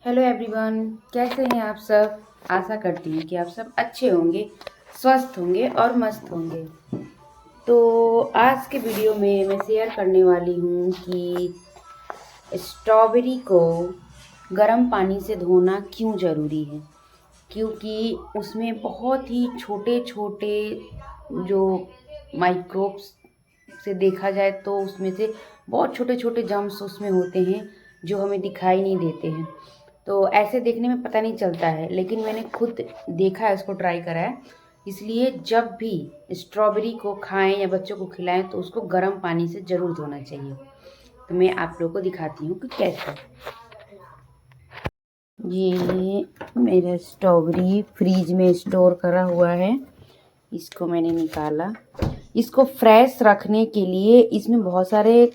Hello everyone, कैसे हैं आप सब। आशा करती हूँ कि आप सब अच्छे होंगे, स्वस्थ होंगे और मस्त होंगे। तो आज के वीडियो में मैं शेयर करने वाली हूँ कि स्ट्रॉबेरी को गर्म पानी से धोना क्यों ज़रूरी है। क्योंकि उसमें बहुत ही छोटे छोटे जो माइक्रोब्स से देखा जाए तो उसमें से बहुत छोटे छोटे जर्म्स उसमें होते हैं जो हमें दिखाई नहीं देते हैं। तो ऐसे देखने में पता नहीं चलता है, लेकिन मैंने खुद देखा है, उसको ट्राई करा है। इसलिए जब भी स्ट्रॉबेरी को खाएं या बच्चों को खिलाएं तो उसको गर्म पानी से ज़रूर धोना चाहिए। तो मैं आप लोगों को दिखाती हूँ कि कैसे। ये मेरा स्ट्रॉबेरी फ्रीज में स्टोर करा हुआ है, इसको मैंने निकाला। इसको फ्रेश रखने के लिए इसमें बहुत सारे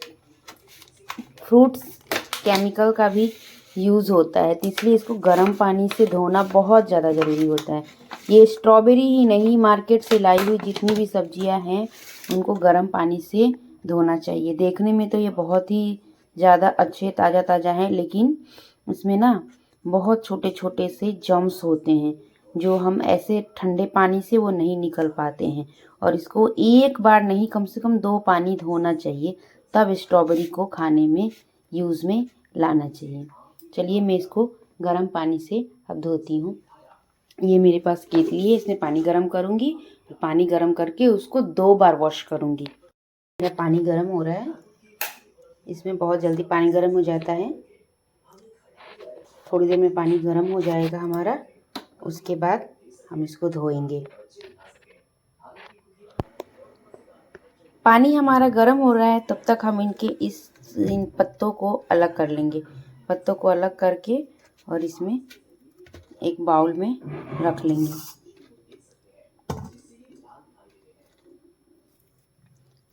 फ्रूट्स केमिकल का भी यूज़ होता है, तो इसलिए इसको गर्म पानी से धोना बहुत ज़्यादा ज़रूरी होता है। ये स्ट्रॉबेरी ही नहीं, मार्केट से लाई हुई जितनी भी सब्जियां हैं उनको गर्म पानी से धोना चाहिए। देखने में तो ये बहुत ही ज़्यादा अच्छे ताज़ा ताज़ा हैं, लेकिन इसमें ना बहुत छोटे छोटे से जर्म्स होते हैं जो हम ऐसे ठंडे पानी से वो नहीं निकल पाते हैं। और इसको एक बार नहीं, कम से कम 2 पानी धोना चाहिए, तब स्ट्रॉबेरी को खाने में यूज़ में लाना चाहिए। चलिए मैं इसको गर्म पानी से अब धोती हूँ। ये मेरे पास केतली है, इसमें पानी गर्म करूँगी। पानी गर्म करके उसको 2 बार वॉश करूँगी। मेरा पानी गर्म हो रहा है, इसमें बहुत जल्दी पानी गर्म हो जाता है। थोड़ी देर में पानी गर्म हो जाएगा हमारा, उसके बाद हम इसको धोएंगे। पानी हमारा गर्म हो रहा है, तब तक हम इन पत्तों को अलग कर लेंगे। पत्तों को अलग करके और इसमें एक बाउल में रख लेंगे।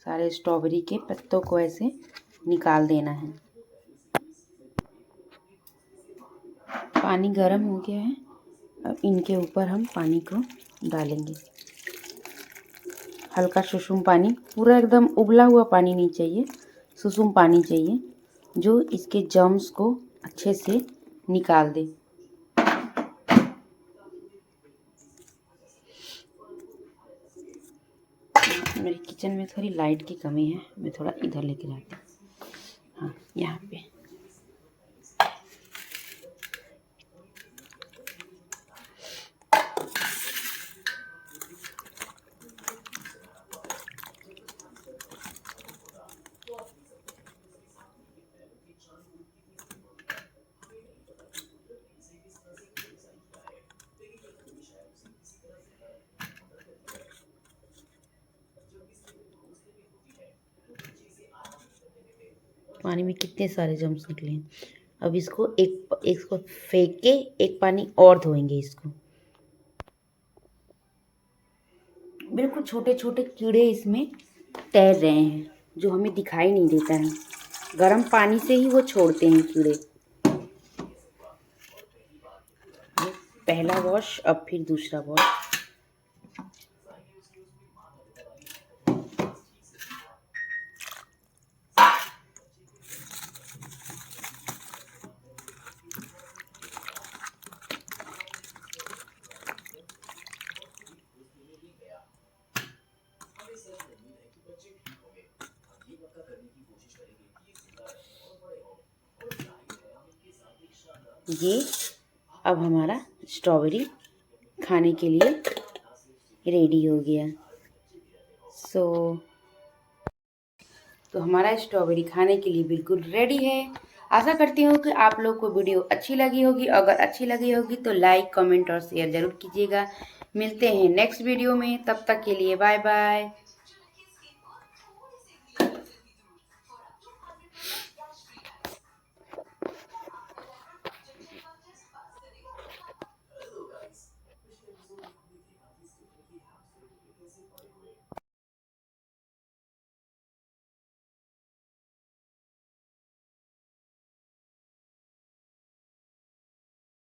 सारे स्ट्रॉबेरी के पत्तों को ऐसे निकाल देना है। पानी गर्म हो गया है, अब इनके ऊपर हम पानी को डालेंगे। हल्का सुसुम पानी, पूरा एकदम उबला हुआ पानी नहीं चाहिए, सुसुम पानी चाहिए जो इसके जर्म्स को अच्छे से निकाल दे। मेरे किचन में थोड़ी लाइट की कमी है, मैं थोड़ा इधर लेके जाती हूँ। हाँ, यहाँ पे पानी में कितने सारे जर्म्स निकले हैं। अब इसको फेंक के एक पानी और धोएंगे इसको। बिल्कुल छोटे छोटे कीड़े इसमें तैर रहे हैं जो हमें दिखाई नहीं देता है। गर्म पानी से ही वो छोड़ते हैं कीड़े। पहला वॉश, अब फिर दूसरा वॉश। ये अब हमारा स्ट्रॉबेरी खाने के लिए रेडी हो गया। तो हमारा स्ट्रॉबेरी खाने के लिए बिल्कुल रेडी है। आशा करती हूँ कि आप लोग को वीडियो अच्छी लगी होगी। अगर अच्छी लगी होगी तो लाइक, कमेंट और शेयर ज़रूर कीजिएगा। मिलते हैं नेक्स्ट वीडियो में, तब तक के लिए बाय बाय।